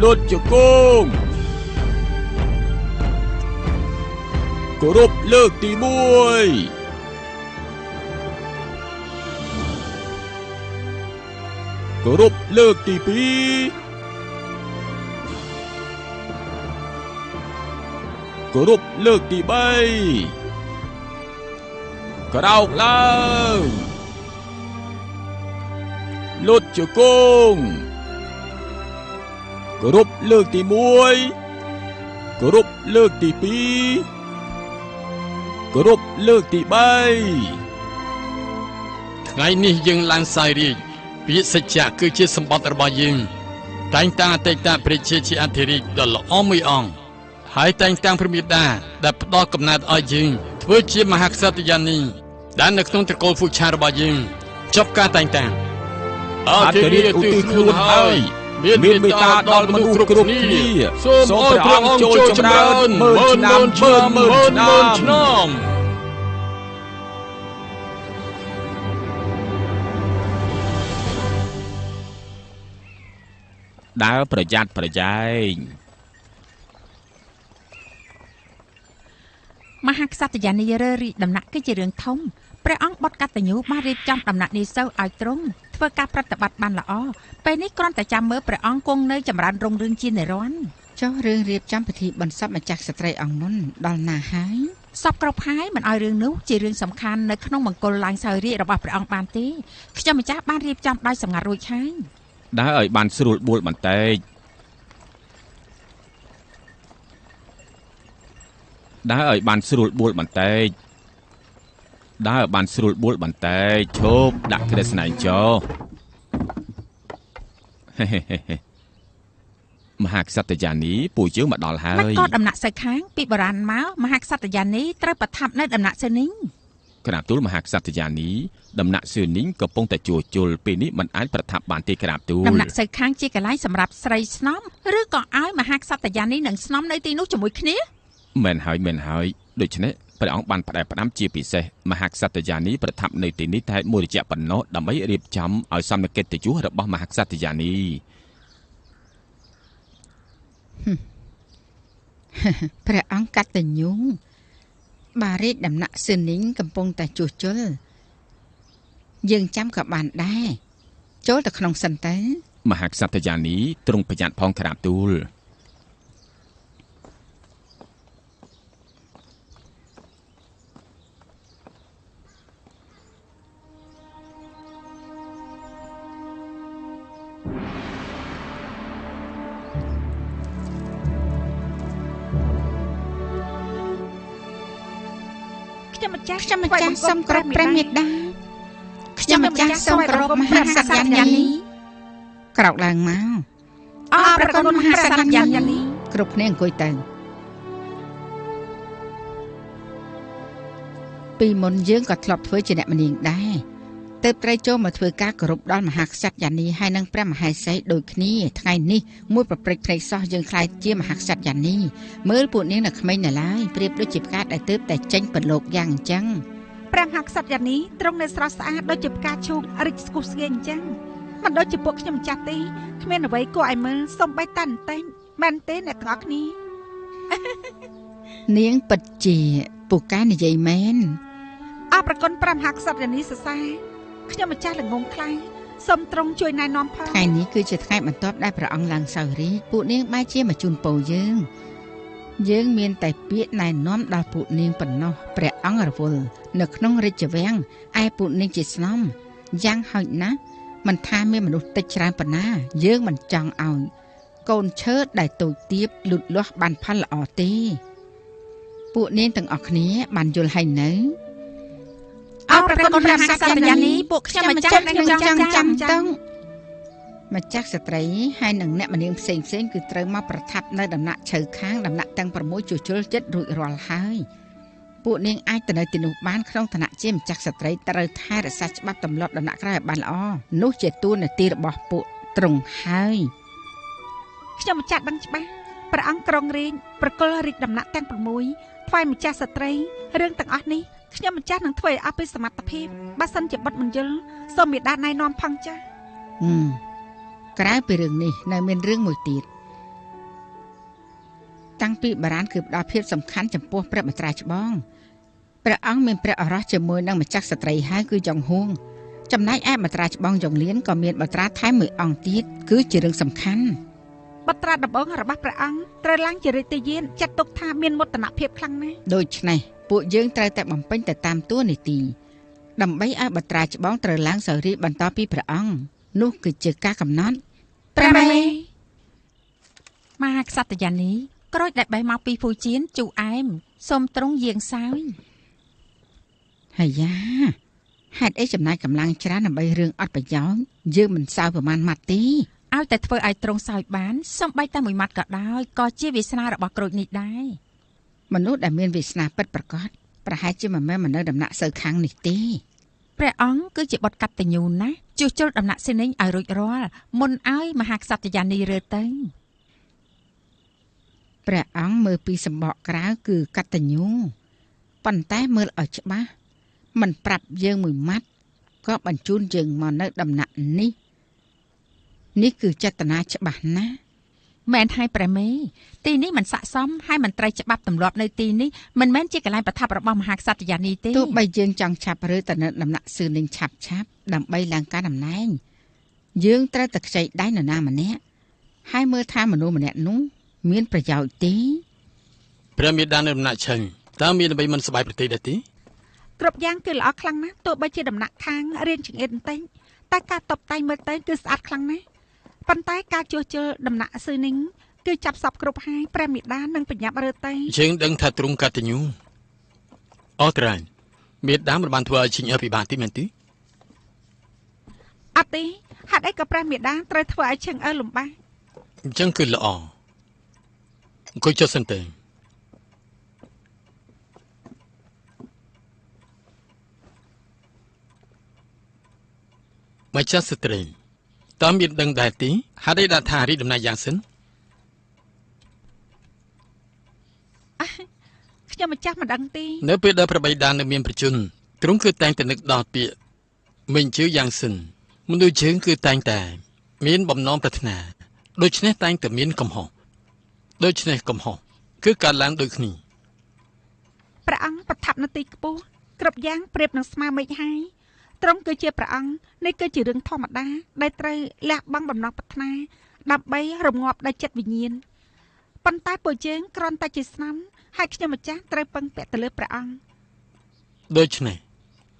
[SPEAKER 3] លុតជង្គង់គោរពលើកទី1គោរពលើកទី2គោរពលើកទី3ក្រោកឡើងលុតជង្គង់គោរពលើកទី1គោរពលើកទី2គោរពលើកទី3
[SPEAKER 4] ថ្ងៃនេះយើងឡើងសោយរាជពាក្យសច្ចៈគឺជាសម្បត្តិរបស់យើងតែងតាំងអតីតព្រះជាជាអធិរាជដ៏ល្អមួយអង្គហើយតែងតាំងព្រះមេដាដែលផ្ដល់កំណើតឲ្យយើងធ្វើជាមហាក្សត្រយានីដែលនៅក្នុងត្រកូលហ្វូឆារបស់យើងចប់ការតែងតាំងអធិរាជឧទ្ទិសខ្លួនហើយមានមេត្តាដល់មនុស្សគ្រប់គ្នាសូមអរព្រះអង្គចូលចម្រើនមើលឆ្នាំ
[SPEAKER 3] ដើរប្រយ័ត្នប្រយែង
[SPEAKER 2] មហាក្សត្រយានីរើរីកដំណាក់គឺជារឿងធំព្រះអង្គបុត្រកតញ្ញូបានរៀបចំដំណាក់នេះសូវឲ្យត្រង់ធ្វើការប្រតិបត្តិបានល្អពេលនេះគ្រាន់តែចាំមើលព្រះអង្គគង់នៅចម្រើនរុងរឿងជានិរន្តរ៍
[SPEAKER 1] ចុះរឿងរៀបចំពិធីបន្សពម្ចាស់ស្ត្រីអង្គនុនដល់ណាហើយ
[SPEAKER 2] សពគ្រប់ហើយមិនឲ្យរឿងនោះជារឿងសំខាន់នៅក្នុងមង្គលឡើងសោយរាជរបស់ព្រះអង្គបានទេខ្ញុំម្ចាស់បានរៀបចំដោយសម្ងាត់រួចហើយ
[SPEAKER 3] ដើរឲ្យបានស្រួលបួលបន្តិចដើរឲ្យបានស្រួលបួលបន្តិចដើរឲ្យបានស្រួលបួលបន្តិចឈប់ដាក់ក្រេស្នែងចុះមហាក្សត្រយានីពួកយើងមកដល់ហើយ
[SPEAKER 2] ក៏ដំណាក់សៅខាងពីបុរាណមកមហាក្សត្រយានីត្រូវប្រថាប់នៅដំណាក់សៅនីង
[SPEAKER 3] ក្រាបទូលមហាក្សត្រយានីដំណាក់សៅនីងកំពុងតែជួសជុលពេលនេះមិនអាចប្រថាប់បានទេក្រាបទូល
[SPEAKER 2] ដំណាក់សៅខាងជាកន្លែងសម្រាប់ស្រីស្នំឬក៏ឲ្យមហាក្សត្រយានីនិងស្នំនៅទីនោះជាមួយគ្នា
[SPEAKER 3] មែនហើយដូច្នេះព្រះអង្គបានផ្ដែផ្ដាំជាពិសេសមហាក្សត្រយានីប្រថាប់នៅទីនេះតែមួយរយៈប៉ុណ្ណោះដើម្បីរៀបចំឲ្យសមកិត្តិយសរបស់មហាក្សត្រយានី
[SPEAKER 1] ព្រះអង្គកតញ្ញូបារាជដំណាក់សឺនីងកំពុងតែជួសជុលយើងចាំក៏បានដែរចូលទៅក្នុងសិនទៅ
[SPEAKER 3] មហាក្សត្រយានីទ្រង់ប្រយ័ត្នផងក្រាបទូល
[SPEAKER 1] ខ្ញុំម្ចាស់សូមគោរពព្រះមេដាខ្ញុំម្ចាស់សូមគោរពមហាក្សត្រយានីក្រោកឡើងមក
[SPEAKER 2] អរព្រះគុណមហាក្សត្រយានី
[SPEAKER 1] គ្រប់គ្នាអង្គុយទៅពីមុនយើងក៏ធ្លាប់ធ្វើជាអ្នកម្នាងដែរទើបត្រូវចូលមកធ្វើការគោរពដល់មហាក្សត្រយានីហើយនិងព្រះមហេសីដូចគ្នាថ្ងៃនេះមួយប្រព្រឹត្តភ្នែកសោះយើងខ្លាចជាមហាក្សត្រយានីមើលពួកនាងនៅក្មេងនៅឡើយប្រៀបដូចជាផ្កាដែលទើបតែចេញពីលោកយ៉ាងអញ្ចឹង
[SPEAKER 2] ព្រះមហាក្សត្រយានីទ្រង់នៅស្រស់ស្អាតដូចជាផ្កាឈូករីកស្គុះស្ងាយអញ្ចឹងមិនដូចជាពួកខ្ញុំម្ចាស់ទេគ្មានអ្វីគួរឲ្យមើលសំបីតែបន្តិចមែនទេអ្នកទាំងអស់គ្នា
[SPEAKER 1] នាងពិតជាពូកែនិយាយមែន
[SPEAKER 2] អរប្រគុណព្រះមហាក្សត្រយានីសរសើរខ្ញុំម្ចាស់ល្ងងខ្លាំងសូមទ្រង់ជួយណែនាំផង
[SPEAKER 1] ថ្ងៃនេះគឺជាថ្ងៃបន្ទាប់ដែលព្រះអង្គឡើងសោយរាជពួកនាងបែរជាមកជូនពរយើងមានតែពាក្យណែនាំដល់ពួកនាងប៉ុណ្ណោះព្រះអង្គរវល់នៅក្នុងរាជវាំងឯពួកនាងជាស្នំយ៉ាងហោចណាស់មិនថាមានមនុស្សតិចច្រើនប៉ុណ្ណាយើងមិនចង់ឲ្យកូនឈើដែលតូចទាបលូតលាស់បានផលល្អទេពួកនាងទាំងអស់គ្នាបានយល់ហើយនៅ
[SPEAKER 2] អរព្រះគុណព្រះមហាក្សត្រយានីពួកខ្ញុំម្ចាស់នឹងចាំ
[SPEAKER 1] ទៅម្ចាស់ស្ត្រីហើយនិងអ្នកម្នាងផ្សេងគឺត្រូវមកប្រថាប់នៅដំណាក់ឈើខាងដំណាក់ទាំង6ជួសជុលចិត្តរួចរាល់ហើយពួកនាងអាចទៅនៅទីនោះបានក្នុងឋានៈជាម្ចាស់ស្ត្រីត្រូវថែរក្សាច្បាប់ទម្លាប់ដំណាក់ក្រោយឲ្យបានល្អនោះជាតួនាទីរបស់ពួកទ្រង់ហើយ
[SPEAKER 2] ខ្ញុំម្ចាស់ដឹងច្បាស់ព្រះអង្គក្រុងរាជប្រគល់រាជដំណាក់ទាំង6ថ្វាយម្ចាស់ស្ត្រីរឿងទាំងអស់នេះខ្ញុំម្ចាស់នឹងធ្វើឲ្យអស់ពីសមត្ថភាពបើសិនជាបុត្រមិនយល់សូមមេដាណែនាំផងចា៎
[SPEAKER 1] ក្រៅពីរឿងនេះនៅមានរឿងមួយទៀត តាំងពីបុរាណគឺផ្ដល់ភាពសំខាន់ចំពោះព្រះបត្រាច្បងព្រះអង្គមានព្រះអរោះជាមួយនឹងម្ចាស់ស្ត្រីហើយគឺយ៉ងហួងចំណែកឯបត្រាច្បងយ៉ងលៀនក៏មានបត្រាថែមមួយអង្គទៀតគឺជារឿងសំខាន់
[SPEAKER 2] បត្រាដំបងរបស់ព្រះអង្គត្រូវឡើងជារាជទាយានចាត់ទុកថាមានមោទនភាពខ្លាំងណាស់
[SPEAKER 1] ដូច្នេះពួកយើងត្រូវតែបំពេញទៅតាមតួនាទីដើម្បីឲ្យបត្រាច្បងត្រូវឡើងសោយរាជបន្តពីព្រះអង្គនោះគឺជាការកំណត់
[SPEAKER 2] ព្រះមេមហាក្សត្រយានីក្រូចដែលបេះមកពីភូជៀនជូអែមសូមទ្រង់យាងសោយ
[SPEAKER 1] ហើយយ៉ាហេតុអីចំណាយកម្លាំងច្រើនដើម្បីរឿងអត់ប្រយោជន៍យើងមិនសើប្រមាណម៉ាត់ទេ
[SPEAKER 2] ឲ្យតែធ្វើឲ្យទ្រង់សោយបានសំបីតែមួយម៉ាត់ក៏ដោយក៏ជាវាសនារបស់ក្រូចនេះដែរ
[SPEAKER 1] មនុស្សដែលមានវាសនាពិតប្រាកដប្រហែលជាមិនមែនមនុស្សដំណាក់សើខាងនេះទេ
[SPEAKER 2] ព្រះអង្គគឺជាបុត្រកតញ្ញូណាស់ជួសជុលដំណាក់សេនីងឲ្យរួចរាល់មុនឲ្យមហាក្សត្រយានីរើទៅ
[SPEAKER 1] ព្រះអង្គមើលពីសម្បកក្រៅគឺកតញ្ញូប៉ុន្តែមើលឲ្យច្បាស់មិនប្រាប់យើងមួយម៉ាត់ក៏បញ្ជូនយើងមកនៅដំណាក់នេះគឺចេតនាច្បាស់ណាស់
[SPEAKER 2] មែនហើយព្រះមេទីនេះមិនស័ក្តិសមហើយមិនត្រូវច្បាប់ទម្លាប់នៅទីនេះមិនមែនជាកន្លែងប្រថាប់របស់មហាក្សត្រយានីទេ
[SPEAKER 1] ទោះបីយើងចង់ឆាប់ឬទៅនៅដំណាក់សឿននឹងឆាប់ដើម្បីឡើងការតំណែងយើងត្រូវតែខ្ចីដៃនរណាម្នាក់ហើយមើលថាមនុស្សម្នាក់នោះមានប្រយោជន៍ទេ
[SPEAKER 4] ព្រះមេដានដំណាក់ឆេងតើមានអ្វីមិនសប្បាយប្រទេសដែរទេ
[SPEAKER 2] គ្រប់យ៉ាងគឺល្អខ្លាំងណាស់ទោះបីជាដំណាក់ខាងរៀនចង្អៀតបន្តិចតែការតបតែងមើលទៅគឺស្អាតខ្លាំងណាស់ប៉ុន្តែការជួសជុលដំណាក់ស៊ឺនីងគឺចាប់សពគ្រប់ហើយព្រះមេដានឹងប្រញាប់រើទៅ
[SPEAKER 4] យើងដឹងថាទ្រង់កតញ្ញូអត់ត្រែងមេដាមិនបានធ្វើឲ្យឈិញអើពិបាកទេមែនទេ
[SPEAKER 2] អត់ទេហេតុអីក៏ព្រះមេដាត្រូវធ្វើឲ្យឈឹងអើលំបាក
[SPEAKER 4] អញ្ចឹងគឺល្អអង្គុយចុះសិនទេម្ចាស់ស្ត្រីតើមានដឹងដែរទេហេតុអីដាក់ថារីកដំណើរយ៉ាងសិន
[SPEAKER 2] ខ្ញុំម្ចាស់មិនដឹងទេ
[SPEAKER 4] នៅពេលដែលព្រះបិតានៅមានប្រជជនទ្រង់គឺតែងតែនឹកដល់ពាក្យមិញជឿយ៉ាងសិនមនុស្សយើងគឺតែងតែមានបំណងប្រាថ្នាដូច្នេះតែងតែមានកំហុសដូច្នេះកំហុសគឺកើតឡើងដូចគ្នា
[SPEAKER 2] ព្រះអង្គប្រថាប់នៅទីខ្ពស់គ្រប់យ៉ាងប្រៀបនឹងស្មាមេឃហើយទ្រង់គឺជាព្រះអង្គនេះគឺជារឿងធម្មតាដែលត្រូវលះបង់បំណងប្រាថ្នាដើម្បីរងាប់ដោយចិត្តវិញ្ញាណប៉ុន្តែពួកយើងគ្រាន់តែជាស្នំហើយខ្ញុំម្ចាស់ត្រូវពឹងពាក់ទៅលើព្រះអង្គ
[SPEAKER 4] ដូច្នេះ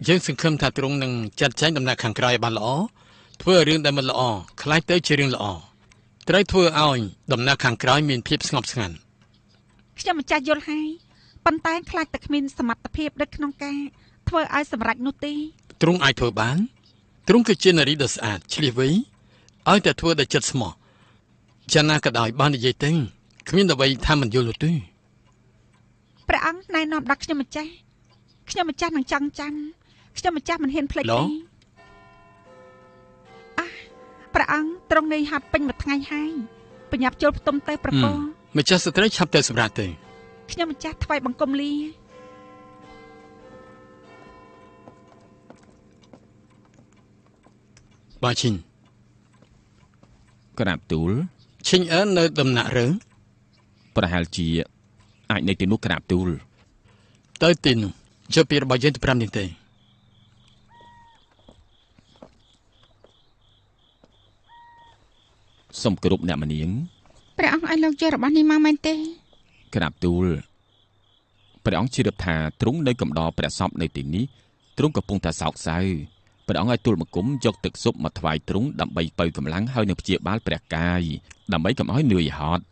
[SPEAKER 4] យើងសង្ឃឹមថាទ្រង់នឹងចាត់ចែងដំណាក់ខាងក្រោយឲ្យបានល្អធ្វើឲ្យរឿងដែលមិនល្អคล้ายទៅជារឿងល្អត្រូវធ្វើឲ្យដំណាក់ខាងក្រោយមានភាពស្ងប់ស្ងាត់
[SPEAKER 2] ខ្ញុំម្ចាស់យល់ហើយប៉ុន្តែខ្លាចតែគ្មានសមត្ថភាពនៅក្នុងការធ្វើឲ្យសម្រេចនោះទេ
[SPEAKER 4] ទ្រង់អាចធ្វើបានទ្រង់គឺជានារីដ៏ស្អាតឆ្លៀសវៃឲ្យតែធ្វើដោយចិត្តស្មោះយ៉ាងណាក៏ដោយបាននិយាយទៅគ្មានអ្វីថាមិនយល់ទេ
[SPEAKER 2] ព្រះអង្គណែនាំដល់ខ្ញុំម្ចាស់នឹងចង់ចាំខ្ញុំម្ចាស់មិនហ៊ានភ្លេចទេព្រះអង្គទ្រង់នឿយហត់ពេញមួយថ្ងៃហើយបញ្ញាប់ចូលផ្ទុំទៅប្រពន្ធ
[SPEAKER 4] ម្ចាស់ស្ត្រីឆាប់ទៅសម្រាប់ទៅ
[SPEAKER 2] ខ្ញុំម្ចាស់ថ្វាយបង្គំលា
[SPEAKER 4] បាឈិន
[SPEAKER 3] ក្រាបទូល
[SPEAKER 4] ឈិញអើនៅដំណាក់រើ
[SPEAKER 3] ប្រហែលជាអាចនៅទីនោះក្រាបទូល
[SPEAKER 4] ទៅទីនោះយកពីរបស់យើងទៅ5នាទី
[SPEAKER 3] សូមគោរពអ្នកមនាង
[SPEAKER 1] ព្រះអង្គឲ្យលោកយករបស់នេះមកមែនទេ
[SPEAKER 3] ក្រាបទូលព្រះអង្គជ្រាបថាទ្រង់នៅកំដរព្រះសពនៅទីនេះទ្រង់កំពុងតែសោកសៅព្រះអង្គឲ្យទូលបង្គំយកទឹកស៊ុបមកថ្វាយទ្រង់ដើម្បីបើកម្លាំងហើយនឹងព្យាបាលព្រះកាយដើម្បីកុំឲ្យនឿយហត់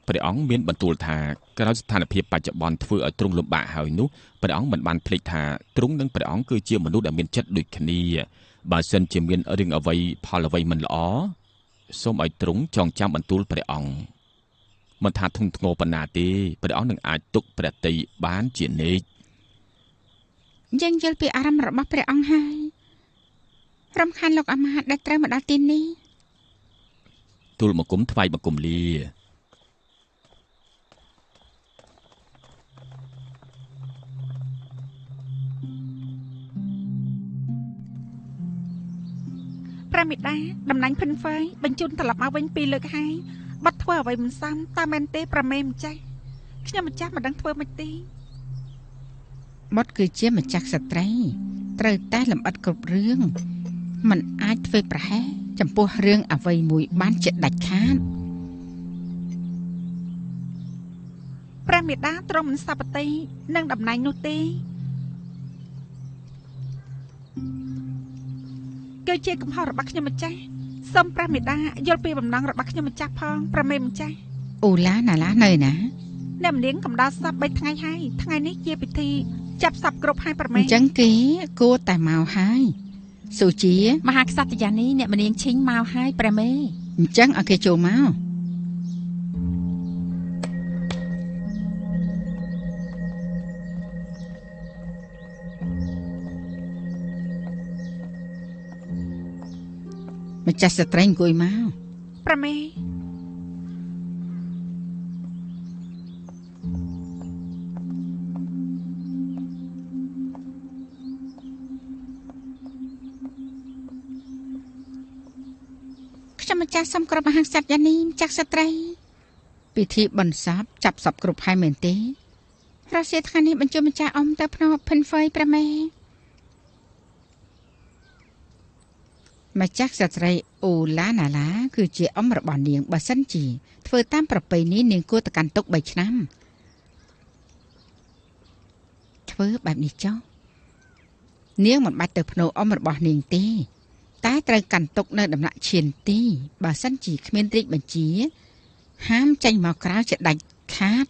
[SPEAKER 3] ព្រះអង្គមានបន្ទូលថាក្រោយស្ថានភាពបច្ចុប្បន្នធ្វើឲ្យទ្រង់លំបាកហើយនោះព្រះអង្គមិនបានភ្លេចថាទ្រង់និងព្រះអង្គគឺជាមនុស្សដែលមានចិត្តដូចគ្នាបើសិនជាមានរឿងអ្វីផលអ្វីមិនល្អសូមឲ្យទ្រង់ចងចាំបន្ទូលព្រះអង្គមិនថាធ្ងន់ធ្ងរប៉ុណ្ណាទេព្រះអង្គនឹងអាចទុកព្រះតីបានជានិច្ច
[SPEAKER 1] យើងយល់ពីអារម្មណ៍របស់ព្រះអង្គហើយរំខានលោកអាមាត្យដែលត្រូវមកដល់ទីនេះ
[SPEAKER 3] ទូលបង្គំថ្វាយបង្គំលា
[SPEAKER 2] ព្
[SPEAKER 1] ព្រះមេតាតំណាញ់ភិនហ្វេបញ្ជូនត្រឡប់មកវិញពីលើកហើយបាត់ធ្វើអ្វីមិនសមតាមមែនទេប្រមេម្ចាស់ខ្ញុំម្ចាស់មិនដឹងធ្វើម៉េចទេ
[SPEAKER 2] បុត្រគឺជាម្ចាស់ស្ត្រីត្រូវតែលម្អិតគ្រប់រឿងมันអាចធ្វើប្រហែសចំពោះរឿងអ្វីមួយបានជាដាច់ខាត
[SPEAKER 1] ព្រះមេតាទ្រង់មិនសប្តិនឹងតំណែងនោះទេគឺជាកំហុសរបស់ខ្ញុំម្ចាស់សូមព្រះមេតាយល់ពីបំណងរបស់ខ្ញុំម្ចាស់ផងប្រមេម្ចាស់
[SPEAKER 2] អូឡាណាឡានៅណា
[SPEAKER 1] អ្នកម្នាងកំដៅសព3ថ្ងៃហើយថ្ងៃនេះជាពិធីចាប់សពគ្រប់ហើយប្រមេ
[SPEAKER 2] អញ្ចឹងគេគួរតែមកហើយស៊ូជា
[SPEAKER 5] មហាក្សត្រយានីអ្នកម្នាងឈិញមកហើយព្រះមេ
[SPEAKER 2] អញ្ចឹងឲ្យគេចូលមកម្ចាស់ស្ត្រីអង្គុយមក
[SPEAKER 1] ប្រមេ
[SPEAKER 2] ខ្ញុំម្ចាស់សូមគ្រប់មហាក្សត្រយានីម្ចាស់ស្ត្រីពិធីបន់សពចាប់សពគ្រប់ហើយមែនទេរសៀលថ្ងៃនេះបញ្ជូនម្ចាស់អ៊ំទៅភ្នំភិនហ្វេព្រះមេម្ចាស់ស្ត្រីអូឡាណាឡាគឺជាអ៊ំរបស់នាងបើសិនជាធ្វើតាមប្រពៃណីនាងគួរតែកាន់ទុក3ឆ្នាំធ្វើបែបនេះចុះនាងមិនបាច់ទៅភ្នូអ៊ំរបស់នាងទេតែត្រូវកាន់ទុកនៅដំណាក់ឈានទីបើសិនជាគ្មានរាជបញ្ជាហាមចេញមកក្រៅជាដាច់ខាត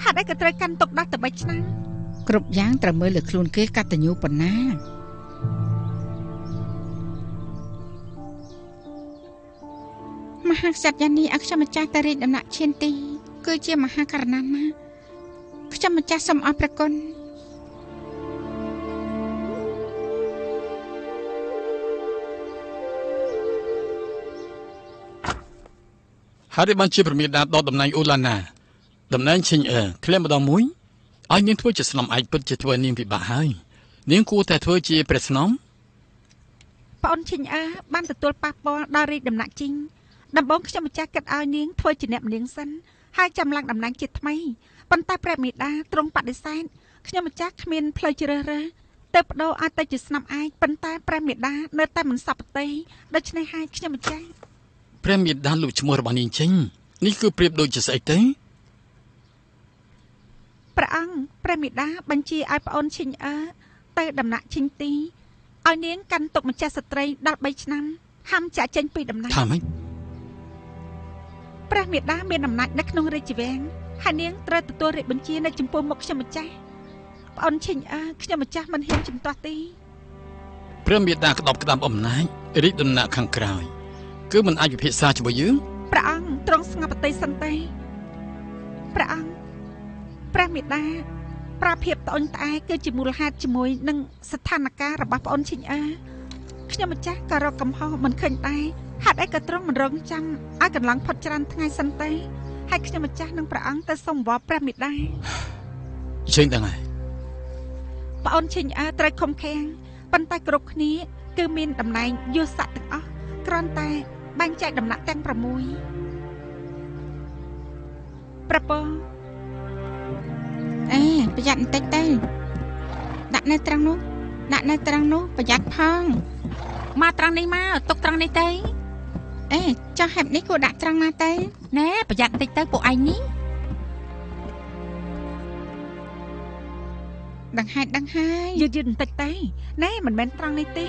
[SPEAKER 1] ហេតុអីក៏ត្រូវកាន់ទុកដោះទៅ3ឆ្នាំ
[SPEAKER 2] គ្រប់យ៉ាងត្រូវមើលលើខ្លួនគេកតញ្ញូប៉ុណ្ណាមហាក្សត្រយានីអខ្ញុំម្ចាស់តារាជដំណាក់ឈានទីគឺជាមហាករណាណាខ្ញុំម្ចាស់សូមអរព្រគុណ
[SPEAKER 4] ហើយបានជាប្រមេតាដកតំណែងអូឡាណាតំណែងឈិញធ្លាក់ម្ដងមួយឲ្យនាងធ្វើជាស្នំឯកពិតជាធ្វើនាងពិបាកហើយនាងគួរតែធ្វើជាព្រះស្នំ
[SPEAKER 1] ប្អូនឈិញបានទទួលប៉ះពាល់ដល់រាជដំណាក់ជីងដំបូងខ្ញុំម្ចាស់គិតឲ្យនាងធ្វើជាអ្នកម្នាងសិនហើយចាំឡើងតំណែងជាថ្មីប៉ុន្តែព្រះមេតាទ្រង់បដិសេធខ្ញុំម្ចាស់គ្មានផ្លូវជ្រើសរើសទៅបដូរឲ្យទៅជាស្នំឯកប៉ុន្តែព្រះមេតានៅតែមិនសប្តិដូច្នេះហើយខ្ញុំម្ចាស់
[SPEAKER 4] ព្រះមេតាលុបឈ្មោះរបស់នាងចេញនេះគឺប្រៀបដូចជាស្អីទៅ
[SPEAKER 1] ព្រះអង្គព្រះមេតាបញ្ជាឲ្យប្អូនឈិញទៅដំណាក់ឈិញទីឲ្យនាងកាន់ទុកម្ចាស់ស្ត្រីដល់3ឆ្នាំហាមចាក់ចេញពីដំណាក់
[SPEAKER 4] ថាម៉េច
[SPEAKER 1] ព្រះមេតាមានអំណាចនៅក្នុងរាជវាំងហើយនាងត្រូវទទួលរាជបញ្ជានៅចំពោះមុខខ្ញុំម្ចាស់ប្អូនឈិញខ្ញុំម្ចាស់មិនហ៊ានជំទាស់ទេ
[SPEAKER 4] ព្រះមេតាក្តប់ក្តាប់អំណាចរាជដំណាក់ខាងក្រោយគឺមិនអាចពិភាក្សាជាមួយយើង
[SPEAKER 1] ព្រះអង្គទ្រង់ស្ងប់បន្តិចសិនទេព្រះអង្គព្រះមេតាប្រាភាពត្អូញត្អែគឺជាមូលហេតុជាមួយនឹងស្ថានភាពរបស់ប្អូនឈិញខ្ញុំម្ចាស់ក៏រកកំហុសមិនឃើញដែរហេតុអីក៏ទ្រង់មិនរងចាំឲ្យកន្លងផុតច្រើនថ្ងៃសិនទេហើយខ្ញុំម្ចាស់នឹងព្រះអង្គទៅសុំវល់ព្រះមេតា
[SPEAKER 4] ជើងដឹងហើយ
[SPEAKER 1] ប្អូនឈិញត្រូវខំខាំងប៉ុន្តែគ្រប់គ្នាគឺមានតំណែងយុស័ក្តិទាំងអស់គ្រាន់តែបែងចែកដំណាក់ទាំង6ប្រពន្ធ
[SPEAKER 2] ប្រយ័ត្នបន្តិចទៅដាក់នៅត្រង់នោះប្រយ័ត្នផង
[SPEAKER 5] មកត្រង់នេះមកទុកត្រង់នេះទៅ
[SPEAKER 2] ចុះហេតុនេះគួរដាក់ត្រង់ណាទៅ
[SPEAKER 5] ណែប្រយ័ត្នបន្តិចទៅពួកឯងនេះ
[SPEAKER 2] ដឹងហើយ
[SPEAKER 1] យឺតបន្តិចទៅណែមិនមែនត្រង់នេះទេ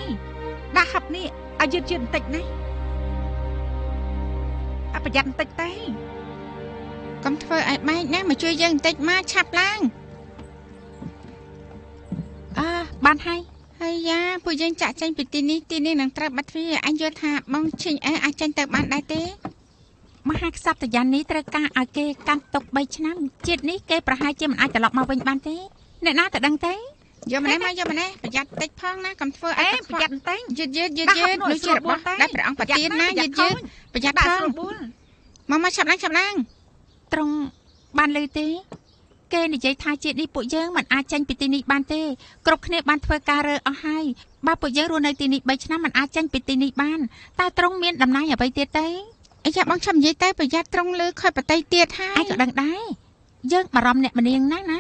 [SPEAKER 1] ដាក់ហັບនេះឲ្យយឺតបន្តិចណាប្រយ័ត្នបន្តិចទៅ
[SPEAKER 2] កុំធ្វើឲ្យបែកណាមកជួយយើងបន្តិចមកឆាប់ឡើង
[SPEAKER 5] បានហើយ
[SPEAKER 2] យ៉ាពួកយើងចាក់ចេញពីទីនេះនឹងត្រូវបាត់ទ្វារអញយល់ថាបងឈិញអាចចេញទៅបានដែរទេ
[SPEAKER 5] មហាក្សត្រយានីត្រូវការឲ្យគេកាន់ទុក3ឆ្នាំជាតិនេះគេប្រហែលជាមិនអាចត្រឡប់មកវិញបានទេអ្នកណាទៅដឹងទេ
[SPEAKER 2] យកម្នេះប្រយ័ត្នតិចផងណាកុំធ្វើឲ្យ
[SPEAKER 1] ប្រយ័ត្នបន្តិច
[SPEAKER 2] យឺតនោះជារបស់ដែលព្រះអង្គប្រទានណាយឺតប្រយ័ត្នផងមកឆាប់ឡើង
[SPEAKER 5] ត្រង់បានលើទេ គេនិយាយថាជាតិនេះពួកយើងមិនអាចចេញពីទីនេះបានទេគ្រប់គ្នាបានធ្វើការរើអស់ហើយបើពួកយើងរស់នៅទីនេះ3ឆ្នាំមិនអាចចេញពីទីនេះបានតើត្រង់មានតំណែងអ្វីទៀតទេ
[SPEAKER 1] អាយ៉ាបងចាំនិយាយទៅប្រយ័ត្នត្រង់លើខុសបតីទៀតហើយ
[SPEAKER 5] ឯងក៏ដឹងដែរយើងបារម្ភអ្នកម្នាងណាស់ណា